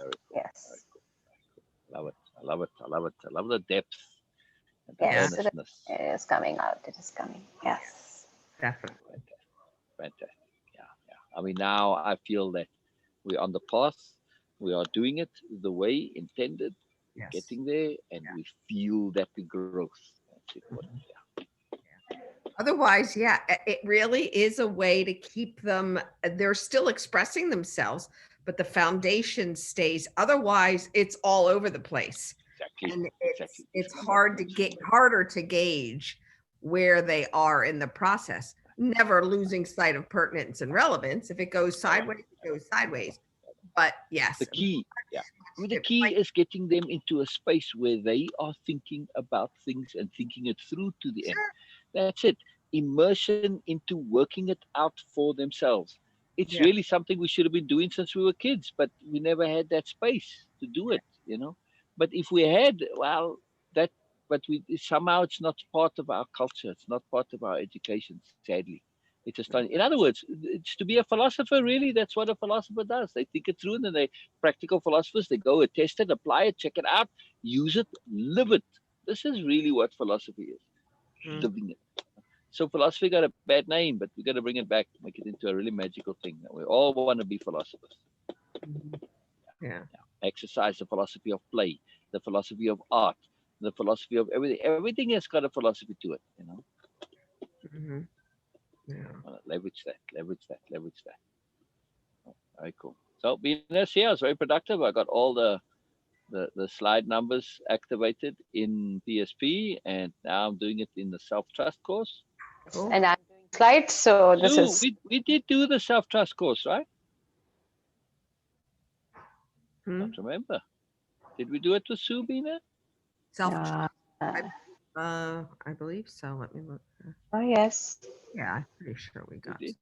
Very cool. Very Yes. cool. Love it. I love it. I love it. I love the depth and the Yeah, Yes. earnestness. It is coming out. It is coming. Yes. definitely. Fantastic. Fantastic. Yeah, yeah. I mean, now I feel that we're on the path. We are doing it the way intended. We're Yes. getting there, and Yeah. we feel that the growth. That's important. Mhm. Yeah. Otherwise, yeah, it really is a way to keep them. They're still expressing themselves, but the foundation stays. Otherwise, it's all over the place, Exactly. and Exactly. it's hard to get harder to gauge where they are in the process. Never losing sight of pertinence and relevance. If it goes sideways, it goes sideways. But The yes, key, yeah. I mean, the it key might- is getting them into a space where they are thinking about things and thinking it through to the end. sure, That's it. Immersion into working it out for themselves. It's yeah, really something we should have been doing since we were kids, but we never had that space to do it, you know. But if we had, well, that, but we somehow it's not part of our culture. It's not part of our education, sadly. It's just, in other words, it's to be a philosopher, really. That's what a philosopher does. They think it through and then they practical philosophers, they go and test it, apply it, check it out, use it, live it. This is really what philosophy is, mm, living it. So philosophy got a bad name, but we got to bring it back, make it into a really magical thing. That we all want to be philosophers. mhm, yeah, Exercise the philosophy of play, the philosophy of art, the philosophy of everything. Everything has got a philosophy to it, you know. mhm, yeah. Leverage that, leverage that, leverage that. Oh, very cool. So Beena, yeah, I was very productive. I got all the slide numbers activated in PSP, and now I'm doing it in the self trust course. Cool. And I'm doing slides. So this Sue, is we did do the self trust course, right? Hmm? Don't remember. Did we do it with Sue, Beena? Self, uh, I believe so. Let me look. oh yes. Yeah, I'm pretty sure we We got did.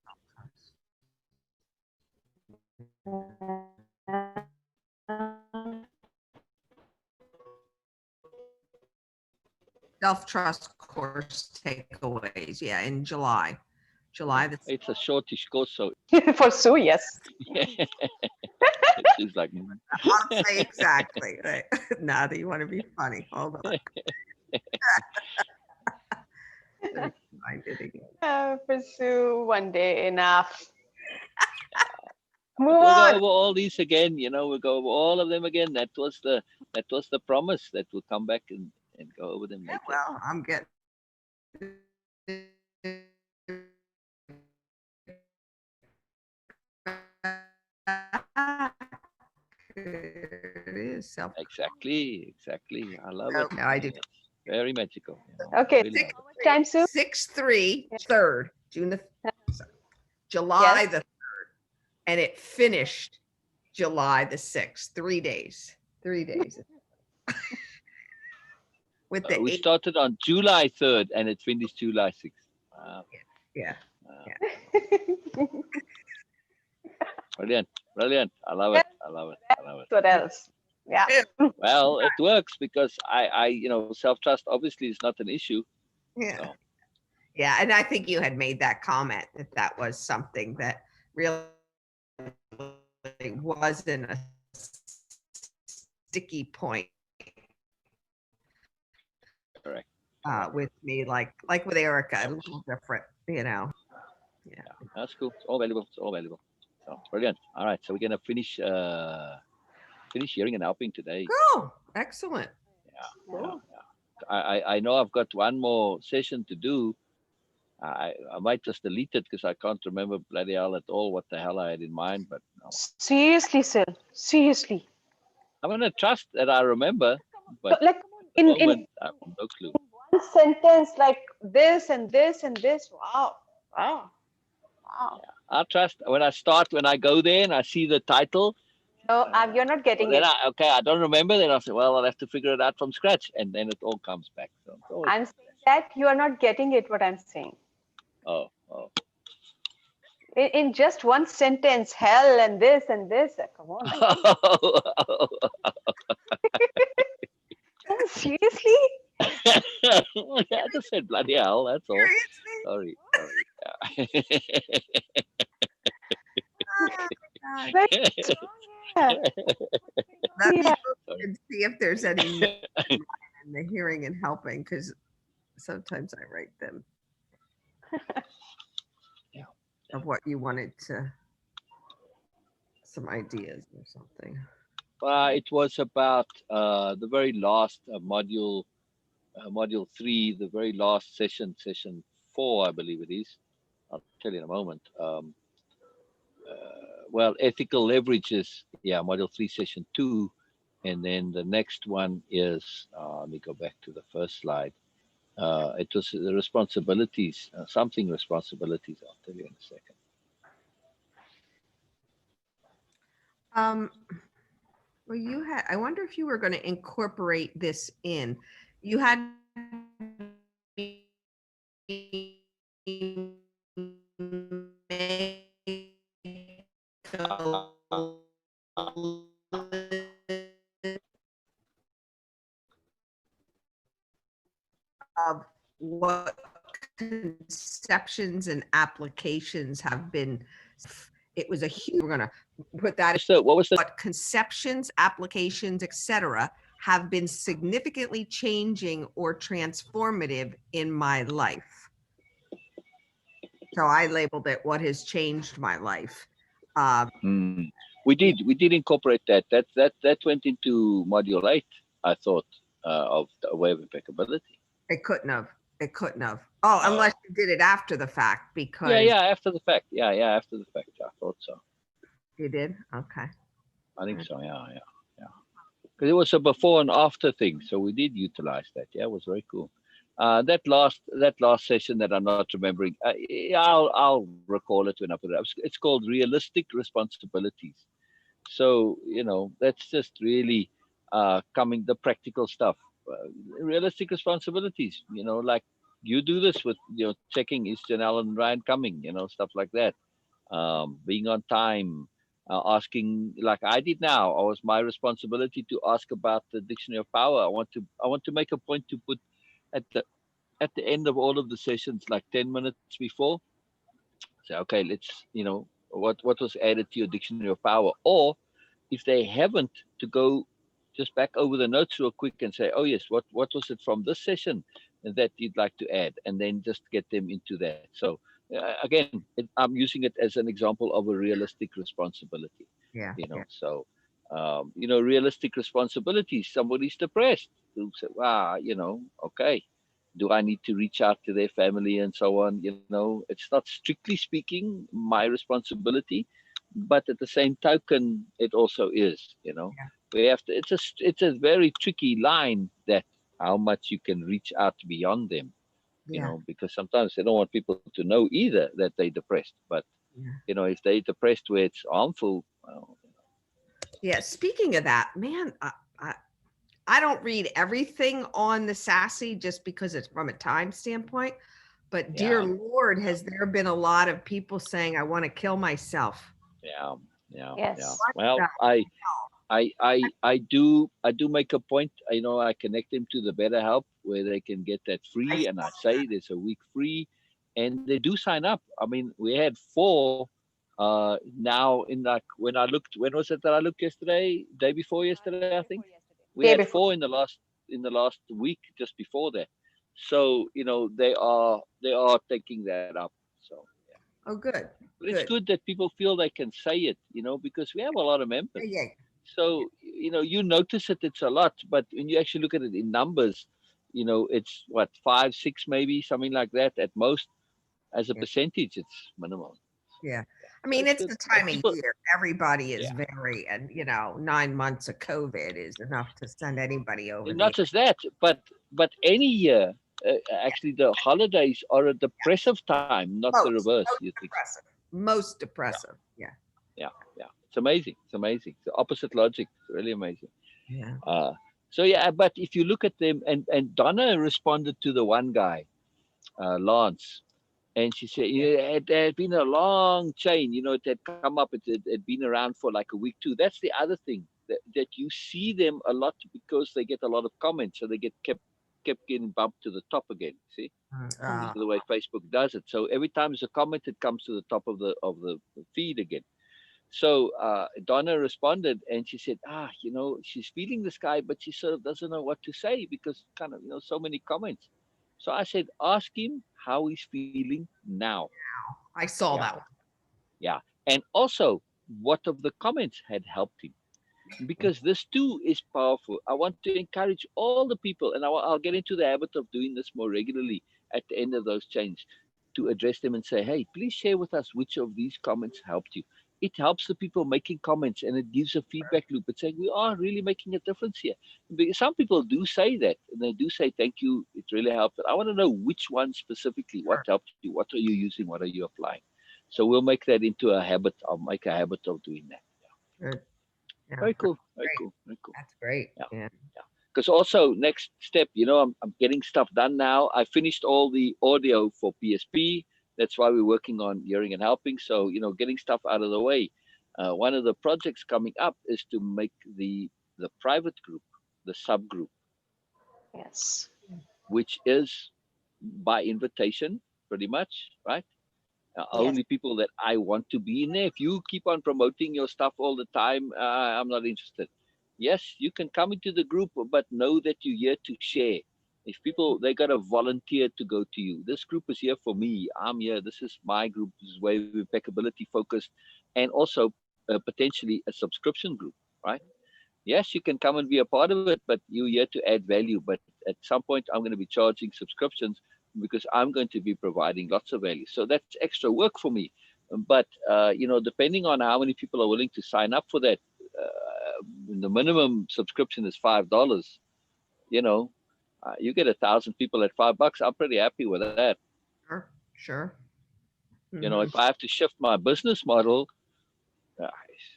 self-trust course takeaways. Yeah, in July. July the It's a shortish course, so For Sue, yes. Sue's like, I'll say exactly. Right. Now that you want to be funny. Hold on. Let me find it again. For Sue, one day enough. Move we'll go on. over all these again. You know, we'll go over all of them again. That was the promise that we'll come back and go over them Yeah, later. well, I'm getting it is self. Exactly, exactly. I love Oh, it. no, I do. It's very magical. You know, I Okay, really six, love how much time, Sue? 6/3, 3rd, June the July Yes. the 3rd, and it finished July the 6th. 3 days. 3 days. With it. the We 8. started on July 3rd and it finished July 6th. Wow, Yeah. wow. Yeah. Brilliant, brilliant. I love it. I love it. I love it. What else? Yeah. Well, it works because self trust obviously is not an issue. Yeah. So Yeah. And I think you had made that comment that that was something that really wasn't a sticky point correct. with me, like with Erica, a little different. Yeah. That's cool. It's all valuable. It's all valuable. So brilliant. All right. So we're gonna finish hearing and helping today. Oh, excellent. Yeah. Cool. I know I've got one more session to do. I might just delete it because I can't remember bloody hell at all what the hell I had in mind. But no, Seriously, Sil. Seriously. I'm gonna trust that I remember. But Like at the in moment, I have no clue. one sentence, like this and this and this. Wow. Wow. Wow. I trust when I go there and I see the title. No, you're not getting Then it. I don't remember. Then I say, well, I'll have to figure it out from scratch, and then it all comes back. So it's always, I'm saying that you are not getting it, what I'm saying. oh. In just one sentence, hell and this and this. Come on. Seriously? I just said bloody hell. That's all. Seriously? Sorry. Oh, God. Very strong. Yeah. let me Yeah. look and see if there's any notes in the hearing and helping, because sometimes I write them Yeah. of what you wanted to, some ideas or something. It was about the very last module 3, the very last session, session 4, I believe it is. I'll tell you in a moment. Well, ethical leverages, yeah, module 3, session 2. And then the next one is, let me go back to the first slide. It was the responsibilities, something responsibilities. I'll tell you in a second. Um, well, you had, I wonder if you were going to incorporate this in. You had of what conceptions and applications have been. It was a huge, we're gonna put that, So what was the what conceptions, applications, etc., have been significantly changing or transformative in my life. So I labeled it what has changed my life. Hmm. We did incorporate that. That went into module 8, I thought, of the way of impeccability. It couldn't have. It couldn't have. Oh, Oh, unless you did it after the fact, yeah, because yeah. After the fact, yeah, yeah. After the fact, I thought so. you did. Okay. I think so. Yeah, yeah, yeah. Because it was a before and after thing, so we did utilize that. Yeah, it was very cool. That last session that I'm not remembering, yeah, I'll recall it when I put it up. It's called realistic responsibilities. So that's just really coming the practical stuff, realistic responsibilities. Like you do this with checking is Janelle and Ryan coming, stuff like that. Being on time, asking like I did now. I was my responsibility to ask about the dictionary of power. I want to make a point to put at the end of all of the sessions, like 10 minutes before, say, okay, let's what was added to your dictionary of power, or if they haven't, to go just back over the notes real quick and say, oh yes, what was it from this session that you'd like to add, and then just get them into that. So again, I'm using it as an example of a realistic responsibility. Yeah. Yeah. So realistic responsibilities. Somebody's depressed. They'll say, wow, okay, do I need to reach out to their family and so on? It's not strictly speaking my responsibility, but at the same token, it also is. Yeah. We have to. It's a very tricky line, that how much you can reach out beyond them. Yeah. Because sometimes they don't want people to know either that they're depressed. But Yeah. if they're depressed where it's harmful, well, Yeah. Speaking of that, man, I don't read everything on the Sassy just because it's from a time standpoint. But dear yeah, Lord, has there been a lot of people saying, I want to kill myself? yeah, yeah, yeah. Yes. What Well, the I do make a point. I connect them to the Better Help where they can get that I free, and I say there's a week free, and they do sign up. I mean, we had 4 now in, like, when I looked. When was it that I looked yesterday? Day before yesterday, I think. We Day had before. 4 in the last week just before that. So they are taking that up. So yeah. Oh, good. But it's Good. good that people feel they can say it, because we have a lot of members. Yeah. So you notice it, it's a lot, but when you actually look at it in numbers, it's what, 5 6 maybe, something like that at most. As a Yeah. percentage, it's minimal. Yeah. I So mean, it's it's good. the But time of people, year. Everybody is yeah. very, and 9 months of COVID is enough to send anybody over And the. not just that, but any year, actually, the holidays are a depressive time, not the reverse. You Most think? depressive. Most Yeah, depressive. Yeah. yeah, yeah. It's amazing. It's amazing. It's the opposite logic. It's really amazing. Yeah. Uh, so yeah, but if you look at them, and Donna responded to the one guy, Lance, and she said, it had been a long chain. It had come up. It had been around for like a week too. That's the other thing, that you see them a lot because they get a lot of comments, so they get kept getting bumped to the top again. See, Uh, because of the way Facebook does it. So every time there's a comment, it comes to the top of the feed again. So Donna responded and she said, she's feeling this guy, but she sort of doesn't know what to say because kind of, so many comments. So I said, ask him how he's feeling now. I saw Yeah. that Yeah. And also, what of the comments had helped him? one. Because this too is powerful. I want to encourage all the people, and I'll get into the habit of doing this more regularly at the end of those chains to address them and say, hey, please share with us which of these comments helped you. It helps the people making comments and it gives a feedback loop. It's saying we are really making a difference here. Because some people do say that and they do say, thank you, it really helped. But I want to know which one specifically, what Sure. helped you, what are you using, what are you applying? So we'll make that into a habit. I'll make a habit of doing that. Good. Yeah, Very that's cool. Very great. cool. Very cool. That's great. Yeah. Yeah. Yeah. Because also next step, I'm getting stuff done now. I finished all the audio for PSP. That's why we're working on hearing and helping. So, getting stuff out of the way. One of the projects coming up is to make the private group, the subgroup, Yes. which is by invitation, pretty much, right? Yes. Only people that I want to be in there. If you keep on promoting your stuff all the time, I'm not interested. Yes, you can come into the group, but know that you're here to share. If people they got to volunteer to go to you, this group is here for me. I'm here. This is my group. This is where we're impeccability focused, and also potentially a subscription group, right? Yes, you can come and be a part of it, but you're here to add value. But at some point, I'm going to be charging subscriptions because I'm going to be providing lots of value. So that's extra work for me. But depending on how many people are willing to sign up for that, the minimum subscription is $5. You know, you get 1,000 people at $5. I'm pretty happy with that. Sure. Sure. If I have to shift my business model, uh,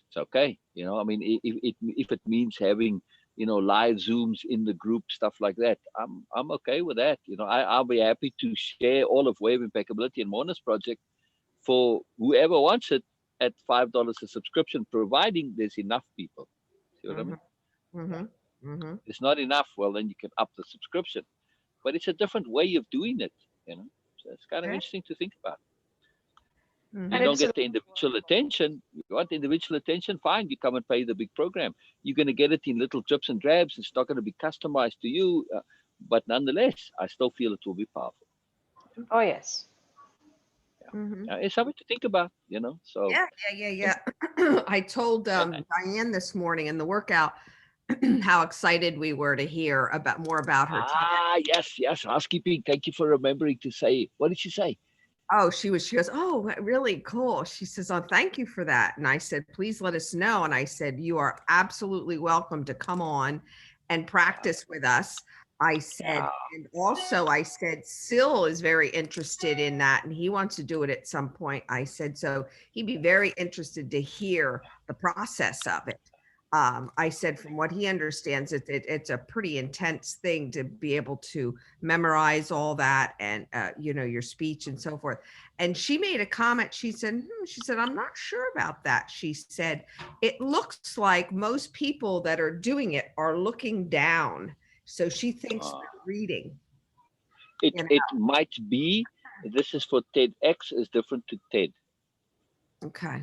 it's okay. I mean, if it means having live zooms in the group, stuff like that, I'm okay with that. I'll be happy to share all of Wave Impeccability and Mona's project for whoever wants it at $5 a subscription, providing there's enough people. See what I Mm-hmm. mean? Yeah. Mm-hmm. Mm-hmm. If it's not enough, well, then you can up the subscription. But it's a different way of doing it. So it's kind of Okay. interesting to think about. You And Mm-hmm. don't it's a get the individual attention. You want individual attention? Fine, you come and pay the big program. You're going to get it in little drips and drabs. It's not going to be customized to you, but nonetheless, I still feel it will be powerful. oh yes. Mm-hmm. It's something to think about. So Yeah, yeah, and, yeah, yeah. I told yeah. Diane this morning in the workout how excited we were to hear about more about her TED. Yes, yes. Housekeeping. Thank you for remembering to say. What did she say? Oh, she goes, oh, really cool. She says, oh, thank you for that. And I said, please let us know. And I said, you are absolutely welcome to come on and practice with us. I said, Yeah. and also I said, Sil is very interested in that and he wants to do it at some point. I said, so he'd be very interested to hear the process of it. I said, from what he understands, it's a pretty intense thing to be able to memorize all that and, your speech and so forth. And she made a comment. She said, I'm not sure about that. She said, it looks like most people that are doing it are looking down. So she thinks Uh, they're reading. it You know? it might be. This is for TEDx is different to TED Okay.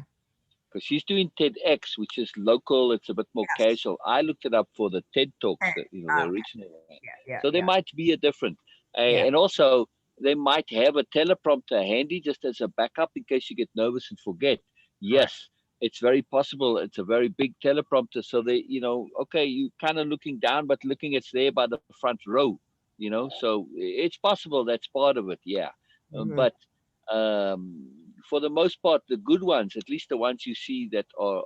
because she's doing TEDx, which is local. It's a bit more Yes. casual. I looked it up for the TED talks, Okay. the Okay. original one. Yeah. Yeah. So there Yeah. might be a different, Yeah. and also they might have a teleprompter handy just as a backup in case you get nervous and forget. Correct. Yes, it's very possible. It's a very big teleprompter, so okay, you kind of looking down, but looking it's there by the front row. So it's possible that's part of it. Yeah, Mhm. but for the most part, the good ones, at least the ones you see that are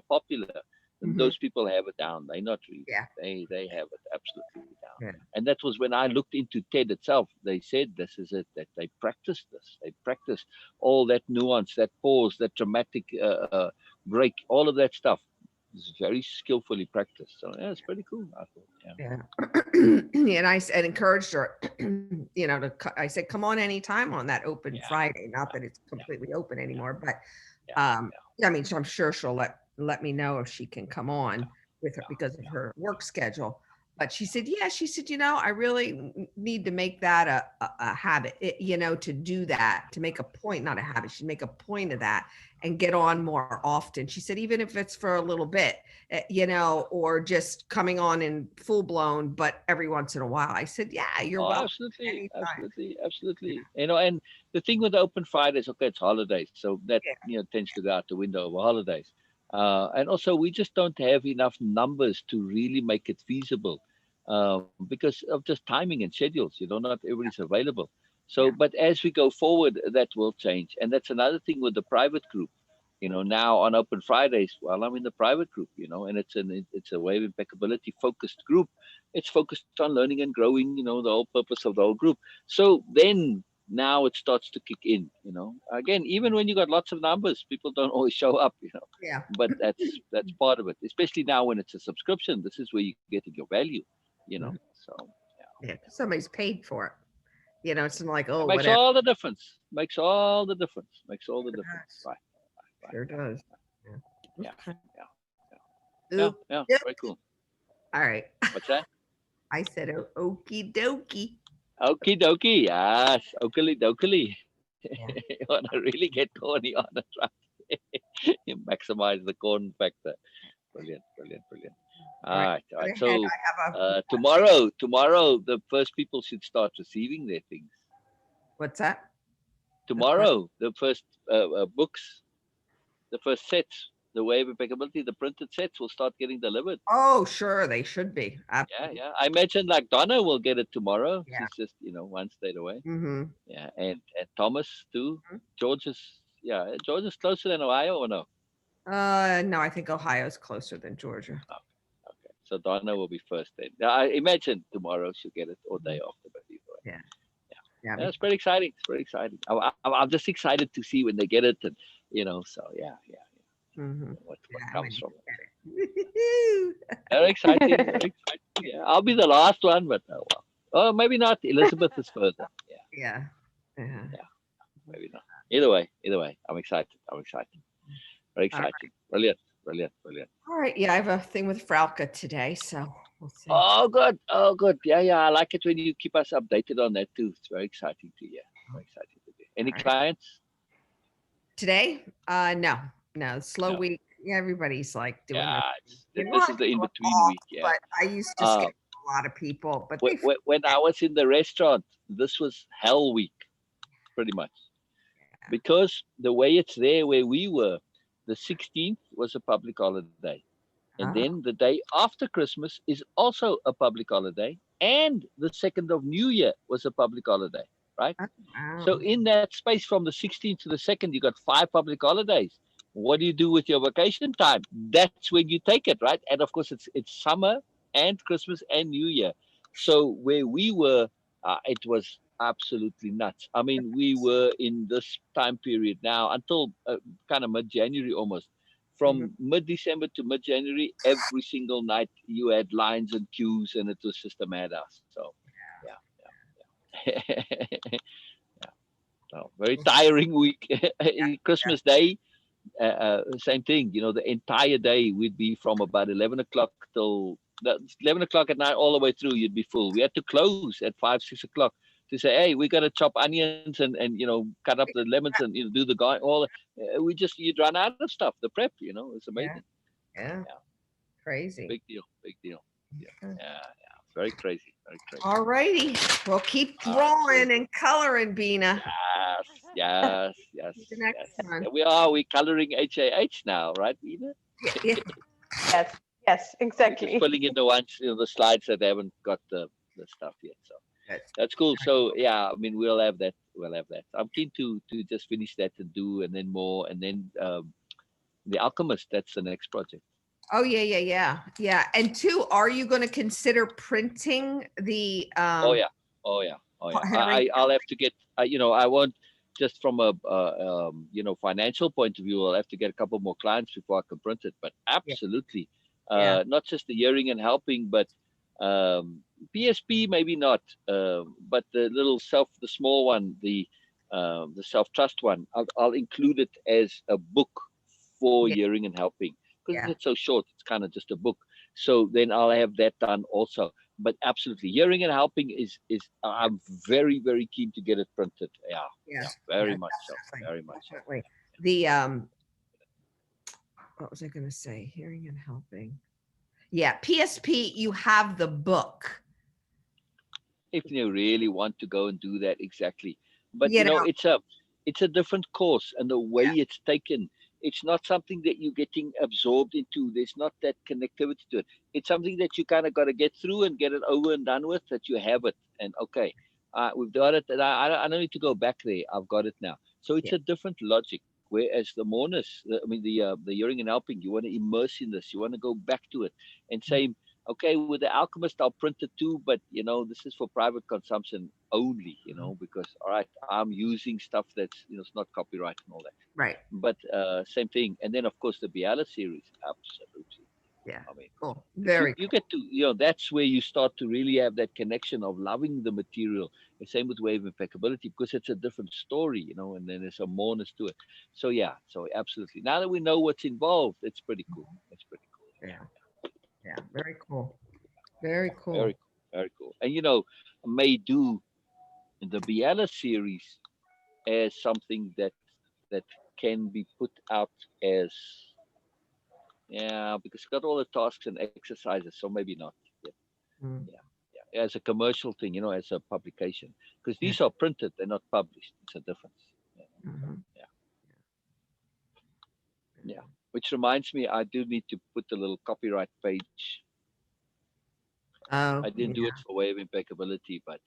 popular, Mhm. those people have it down. They're not reading. Yeah. They have it absolutely down. Yeah. And that was when I looked into TED itself. They said this is it, that they practiced this. They practiced all that nuance, that pause, that dramatic break, all of that stuff. It's very skillfully practiced. So yeah, it's pretty cool. I thought. Yeah. Yeah. And I encouraged her, I said, come on anytime on that open Yeah. Friday. Not that it's Yeah. completely open Yeah. anymore, but Yeah. Yeah. I mean, so I'm sure she'll let me know if she can come on with her Yeah. because of Yeah. her work schedule. But she said, yeah, she said, I really need to make that a habit, to do that, to make a point, not a habit. She'd make a point of that and get on more often. She said, even if it's for a little bit, or just coming on in full blown, but every once in a while. I said, yeah, you're Oh, welcome absolutely, anytime. absolutely, absolutely. And the thing with the open Fridays, okay, it's holidays, so that Yeah. tends to go out the window over holidays. And also, we just don't have enough numbers to really make it feasible, because of just timing and schedules. Not everybody's available. So, Yeah. but as we go forward, that will change, and that's another thing with the private group. Now on Open Fridays, well, I'm in the private group, and it's a wave impeccability focused group. It's focused on learning and growing, the whole purpose of the whole group. So then now it starts to kick in, again, even when you got lots of numbers, people don't always show up, Yeah. but that's part of it, especially now when it's a subscription. This is where you're getting your value, Mhm. so Yeah. 'Cause somebody's paid for it. It's not like, it oh, makes whatever. all the difference. Makes all the difference. Makes all the Sure difference. does. Right. Right. Sure does. Yeah. Yeah. Yeah. Yeah. Okay. Yeah. Yep. Very cool. All right. What's that? I said, okie dokie. Okie dokie. Yes. Oakley dokley. Yeah. You want to really get corny on it, right? You maximize the corn factor. Brilliant. Brilliant. Brilliant. All All right. right. All Go right. ahead. So I have a, tomorrow, the first people should start receiving their things. what's that? The first. Tomorrow, the first books, the first sets, the wave impeccability, the printed sets will start getting delivered. Oh, sure. They should be. Yeah, Absolutely. yeah. I imagine like Donna will get it tomorrow. Yeah. She's just, one state away. Mm-hmm. Yeah, and Thomas too. George is yeah, George is closer than Ohio or no? No, I think Ohio's closer than Georgia. Okay, okay. So Donna will be first then. Now, I imagine tomorrow she'll get it or day Mhm. after, but either way. Yeah. Yeah, Yeah. yeah. It's pretty exciting. It's pretty exciting. I'm just excited to see when they get it, and so yeah, yeah. Mm-hmm. What Yeah. When comes you from it? get it. Very exciting. Very exciting. Yeah, I'll be the last one, but oh well. Oh, maybe not. Elizabeth is further. Yeah, Yeah. Yeah. yeah. Maybe not. Either way, I'm excited. I'm excited. Very All right. exciting. Brilliant. Brilliant. Brilliant. All right. Yeah, I have a thing with Frauke today, so we'll see. Oh, good. Oh, good. Yeah, yeah. I like it when you keep us updated on that too. It's very exciting to hear. Very exciting to hear. Any All right. clients? Today? No, no. Slow No. week. Yeah, everybody's like doing their Yeah, thing. You know, this I'm is the in doing between off, week. Yeah. but I used to Uh, schedule a lot of people, but when, they when I was in the restaurant, this was hell week, pretty much, because the way it's there where we were, the 16th was a public holiday. And oh, then the day after Christmas is also a public holiday. And the 2nd of New Year was a public holiday, right? oh, So wow. in that space from the 16th to the 2nd, you got 5 public holidays. What do you do with your vacation time? That's when you take it, right? And of course, it's summer and Christmas and New Year. So where we were, it was absolutely nuts. I mean, we were in this time period now until kind of mid-January almost. Mhm. From mid-December to mid-January, every single night you had lines and queues, and it was just a madhouse. So, yeah, yeah. So very tiring week. Christmas Day, same thing. The entire day we'd be from about 11 o'clock till 11 o'clock at night all the way through. You'd be full. We had to close at 5, 6 o'clock to say, hey, we got to chop onions and cut up the lemons and do the guy all. We just you'd run out of stuff. The prep, it's amazing. Yeah, yeah, Yeah, crazy. big deal, big deal. Yeah, yeah, yeah. Very crazy, very crazy. All righty. Well, keep All right, cool. drawing and coloring, Beena. Yes, yes, yes, See you next yes. time. There we are. We're coloring HAH now, right, Beena? Yeah, yeah. Yes, yes, We're just exactly. filling in the ones, the slides that haven't got the stuff yet. So Good. that's cool. So yeah, I mean, we'll have that. We'll have that. I'm keen to just finish that and do, and then more, and then the Alchemist. That's the next project. Oh yeah, yeah, yeah, yeah. And two, are you going to consider printing the Oh yeah, oh yeah, oh yeah. Henry? I'll have to get. I won't just from a financial point of view. I'll have to get a couple more clients before I can print it. But Yeah, absolutely, yeah, not just the hearing and helping, but PSP maybe not. But the small one, the self trust one. I'll include it as a book for yeah, hearing and helping because yeah. it's so short. It's kind of just a book. So then I'll have that done also. But absolutely, hearing and helping is I'm very, very keen to get it printed. Yeah, Yeah, yeah, very yeah, much so, definitely, very much so. definitely. The what was I going to say? Hearing and helping. Yeah, PSP. You have the book. If you really want to go and do that, exactly. But You know. it's a different course, and the way Yeah. it's taken, it's not something that you're getting absorbed into. There's not that connectivity to it. It's something that you kind of got to get through and get it over and done with, that you have it. And okay, we've got it, and I don't need to go back there. I've got it now. So it's Yeah. a different logic. Whereas the mourners, the hearing and helping, you want to immerse in this. You want to go back to it and say, okay, with the alchemist I'll print it too, but this is for private consumption only, because all right, I'm using stuff that's it's not copyright and all that. Right. But same thing. And then of course the Biala series, absolutely. Yeah. I mean, Cool. because Very you cool. get to, that's where you start to really have that connection of loving the material. The same with Wave Impeccability, because it's a different story, and then there's a moreness to it. So yeah, so absolutely. Now that we know what's involved, it's pretty cool. It's pretty cool. Yeah. Yeah. Very cool. Very Very cool. cool. Very cool. And may do the Biala series as something that can be put out as, yeah, because it's got all the tasks and exercises, so maybe not. Yeah, Mm, yeah, yeah. As a commercial thing, as a publication, because yeah. these are printed, they're not published. It's a difference. Yeah, Mhm. yeah, yeah. Which reminds me, I do need to put a little copyright page. I Oh, didn't do it yeah. for Way of Impeccability, but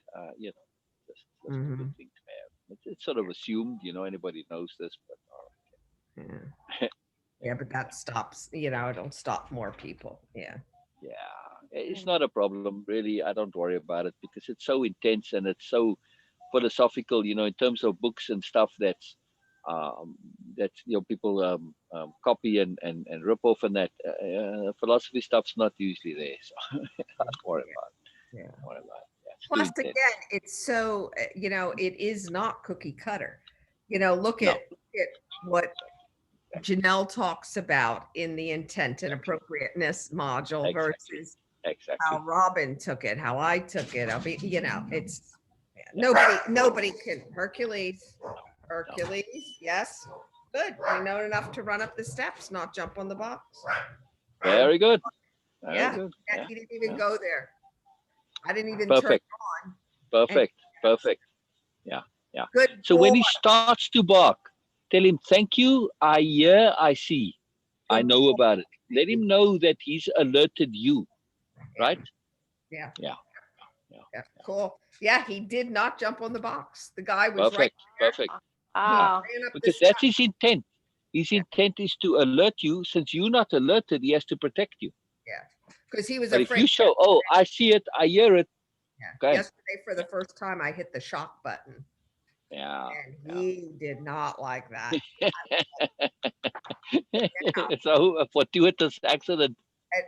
just a good Mhm. thing to have. It's sort of assumed, anybody knows this, but all Yeah. right. Yeah, but that stops, it'll stop more people. Yeah. Yeah, it's not a problem really. I don't worry about it because it's so intense and it's so philosophical. In terms of books and stuff um, that's people copy and rip off, and that philosophy stuff's not usually there. So don't worry Yeah. about it. Yeah. Don't worry about it. Yeah, it's too Plus, intense. again, it's so, it is not cookie cutter. Look No, at what Janelle talks about in the intent and appropriateness module exactly, versus how exactly. Robin took it, how I took it. It's yeah, Yeah, nobody can. no. Hercules, yes, good. We know enough to run up the steps, not jump on the box. Very good. Very Yeah, good. yeah, Yeah, he didn't even yeah. go there. I didn't even turn Perfect. it on. And Perfect. Perfect. Yeah, yeah. good So when boy, he starts to bark, tell him, thank you. I hear, I see. I good know boy. about it. Let him know that he's alerted you, Yeah, right? yeah, Yeah, yeah, yeah, yeah. cool. Yeah, he did not jump on the box. The guy was right Perfect. Perfect. there. He Yeah. Wow. ran up the Because steps. that's his intent. His Yeah, intent is to alert you. Since you're not alerted, he has to protect you. yeah, because he was But if afraid. you show, oh, I see it, I hear it, Yeah, okay. yesterday for the first time, I hit the shock button, Yeah, and he did not like that. yeah. Yeah, So a fortuitous accident.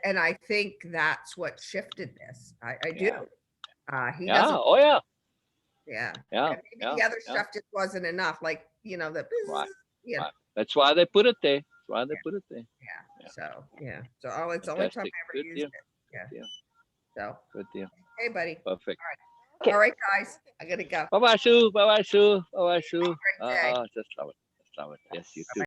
and I think that's what shifted this. I do. Yeah. He Yeah. doesn't. Oh, yeah. Yeah, Yeah. and maybe Yeah. the other Yeah. stuff just wasn't enough. Like the, Right. you know, Right. That's why they put it there. That's why they put it there. yeah. Yeah. So yeah. So it's the only time Fantastic. I ever Good used deal. it. Good Yeah. deal. So Good deal. hey, buddy. Perfect. All Okay. right, guys. I gotta go. Have Bye bye, Sue. Bye bye, Sue. Bye bye, a Sue. great day. Just love it. Just love it. Yes, you too.